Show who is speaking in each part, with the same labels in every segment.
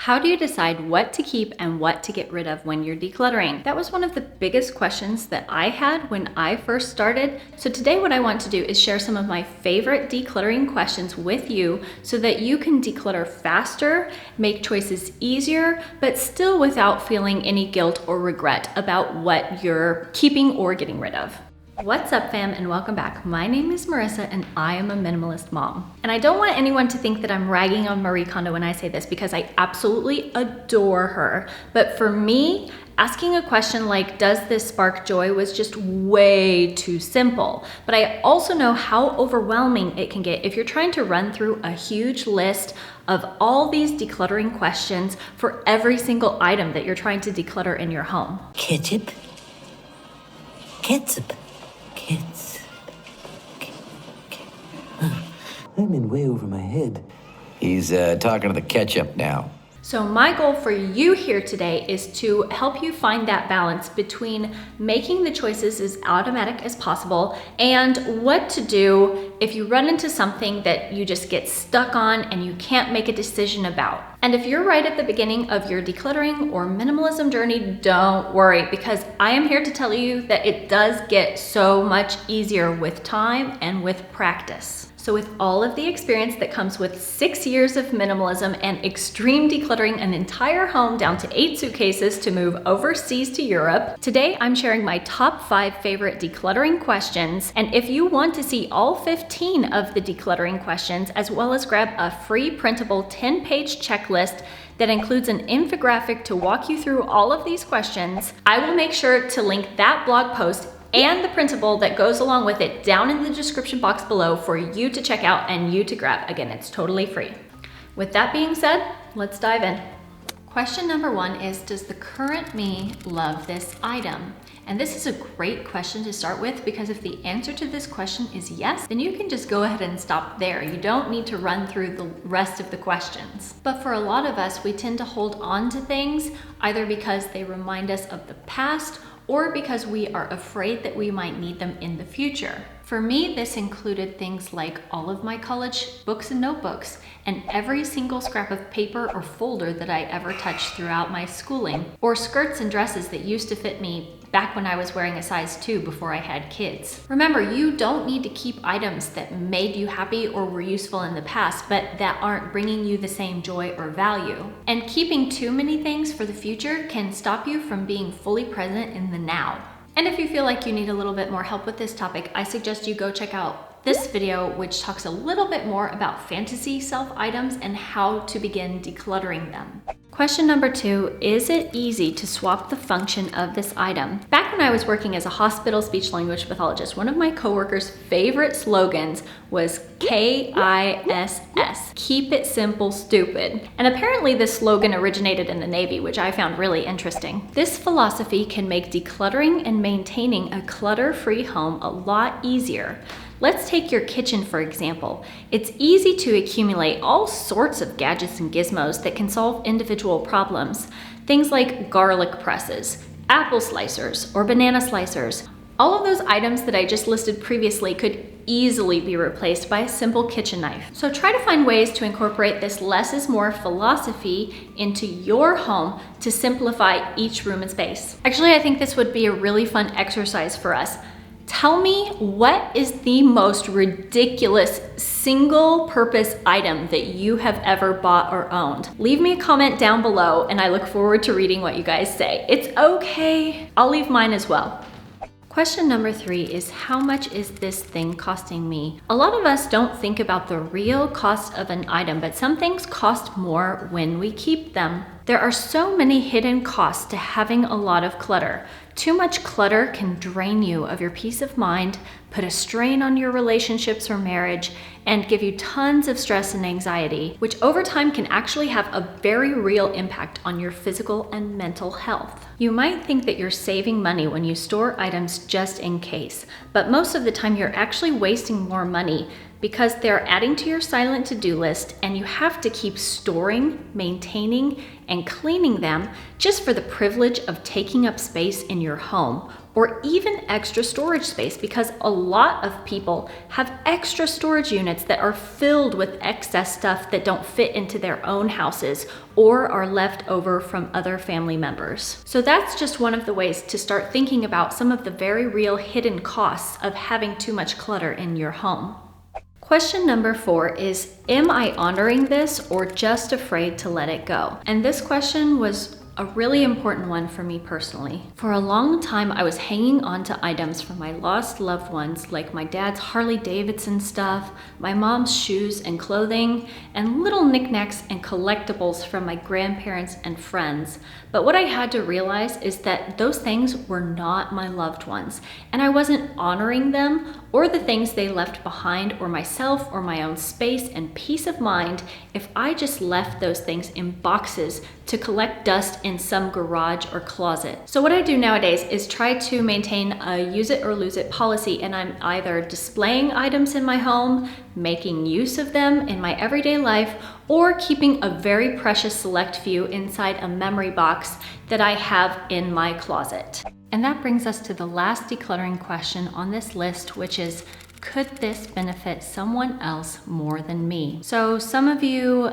Speaker 1: How do you decide what to keep and what to get rid of when you're decluttering? That was one of the biggest questions that I had when I first started. So today what I want to do is share some of my favorite decluttering questions with you so that you can declutter faster, make choices easier, but still without feeling any guilt or regret about what you're keeping or getting rid of. What's up, fam, and welcome back. My name is Marissa and I am a minimalist mom. And I don't want anyone to think that I'm ragging on Marie Kondo when I say this because I absolutely adore her. But for me, asking a question like, does this spark joy, was just way too simple. But I also know how overwhelming it can get if you're trying to run through a huge list of all these decluttering questions for every single item that you're trying to declutter in your home.
Speaker 2: Ketchup. I'm in way over my head.
Speaker 3: He's talking to the ketchup now.
Speaker 1: So my goal for you here today is to help you find that balance between making the choices as automatic as possible and what to do if you run into something that you just get stuck on and you can't make a decision about. And if you're right at the beginning of your decluttering or minimalism journey, don't worry, because I am here to tell you that it does get so much easier with time and with practice. So with all of the experience that comes with 6 years of minimalism and extreme decluttering an entire home down to 8 suitcases to move overseas to Europe, today I'm sharing my top 5 favorite decluttering questions. And if you want to see all 15 of the decluttering questions, as well as grab a free printable 10-page checklist that includes an infographic to walk you through all of these questions, I will make sure to link that blog post and the printable that goes along with it down in the description box below for you to check out and you to grab. Again, it's totally free. With that being said, let's dive in. Question number 1 is, does the current me love this item? And this is a great question to start with, because if the answer to this question is yes, then you can just go ahead and stop there. You don't need to run through the rest of the questions. But for a lot of us, we tend to hold on to things either because they remind us of the past or because we are afraid that we might need them in the future. For me, this included things like all of my college books and notebooks, and every single scrap of paper or folder that I ever touched throughout my schooling, or skirts and dresses that used to fit me back when I was wearing a size 2 before I had kids. Remember, you don't need to keep items that made you happy or were useful in the past, but that aren't bringing you the same joy or value. And keeping too many things for the future can stop you from being fully present in the now. And if you feel like you need a little bit more help with this topic, I suggest you go check out this video, which talks a little bit more about fantasy self items and how to begin decluttering them. Question number 2, is it easy to swap the function of this item? Back when I was working as a hospital speech language pathologist, one of my coworkers' favorite slogans was KISS, keep it simple, stupid. And apparently this slogan originated in the Navy, which I found really interesting. This philosophy can make decluttering and maintaining a clutter-free home a lot easier. Let's take your kitchen, for example. It's easy to accumulate all sorts of gadgets and gizmos that can solve individual problems. Things like garlic presses, apple slicers, or banana slicers. All of those items that I just listed previously could easily be replaced by a simple kitchen knife. So try to find ways to incorporate this less is more philosophy into your home to simplify each room and space. Actually, I think this would be a really fun exercise for us. Tell me, what is the most ridiculous single purpose item that you have ever bought or owned? Leave me a comment down below and I look forward to reading what you guys say. It's okay. I'll leave mine as well. Question number 3 is, how much is this thing costing me? A lot of us don't think about the real cost of an item, but some things cost more when we keep them. There are so many hidden costs to having a lot of clutter. Too much clutter can drain you of your peace of mind, put a strain on your relationships or marriage, and give you tons of stress and anxiety, which over time can actually have a very real impact on your physical and mental health. You might think that you're saving money when you store items just in case, but most of the time you're actually wasting more money because they're adding to your silent to-do list, and you have to keep storing, maintaining, and cleaning them just for the privilege of taking up space in your home, or even extra storage space, because a lot of people have extra storage units that are filled with excess stuff that don't fit into their own houses or are left over from other family members. So that's just one of the ways to start thinking about some of the very real hidden costs of having too much clutter in your home. Question number 4 is, am I honoring this or just afraid to let it go? And this question was a really important one for me personally. For a long time, I was hanging on to items from my lost loved ones, like my dad's Harley Davidson stuff, my mom's shoes and clothing, and little knickknacks and collectibles from my grandparents and friends. But what I had to realize is that those things were not my loved ones, and I wasn't honoring them or the things they left behind, or myself, or my own space and peace of mind if I just left those things in boxes to collect dust in some garage or closet. So what I do nowadays is try to maintain a use it or lose it policy, and I'm either displaying items in my home, making use of them in my everyday life, or keeping a very precious select few inside a memory box that I have in my closet. And that brings us to the last decluttering question on this list, which is, could this benefit someone else more than me? So some of you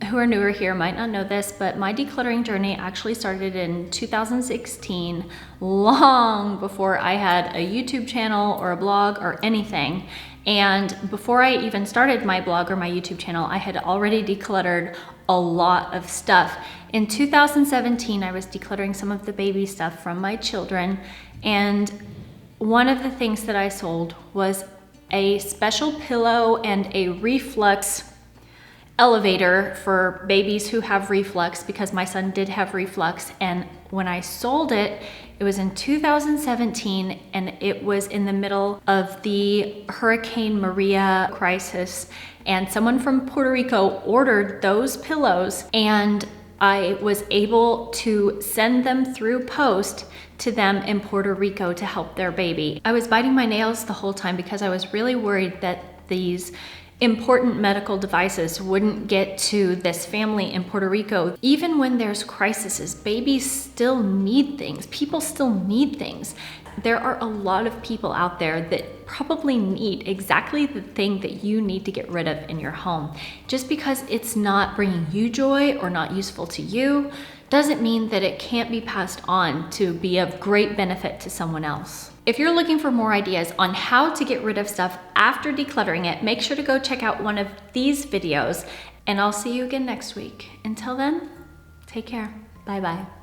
Speaker 1: who are newer here might not know this, but my decluttering journey actually started in 2016, long before I had a YouTube channel or a blog or anything. And before I even started my blog or my YouTube channel, I had already decluttered a lot of stuff. In 2017, I was decluttering some of the baby stuff from my children, and one of the things that I sold was a special pillow and a reflux elevator for babies who have reflux, because my son did have reflux. And when I sold it, it was in 2017, and it was in the middle of the Hurricane Maria crisis, and someone from Puerto Rico ordered those pillows, and I was able to send them through post to them in Puerto Rico to help their baby. I was biting my nails the whole time because I was really worried that these important medical devices wouldn't get to this family in Puerto Rico. Even when there's crises, babies still need things. People still need things. There are a lot of people out there that probably need exactly the thing that you need to get rid of in your home. Just because it's not bringing you joy or not useful to you doesn't mean that it can't be passed on to be of great benefit to someone else. If you're looking for more ideas on how to get rid of stuff after decluttering it, make sure to go check out one of these videos, and I'll see you again next week. Until then, take care. Bye-bye.